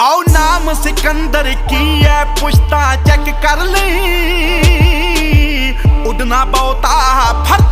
ਆਓ ਨਾਮ ਸਿਕੰਦਰ ਕੀ ਐ ਪੁਸ਼ਤਾ ਚੈੱਕ ਕਰ ਲਈ, ਉੱਡਣਾ ਬਹੁਤਾ ਫਰਕ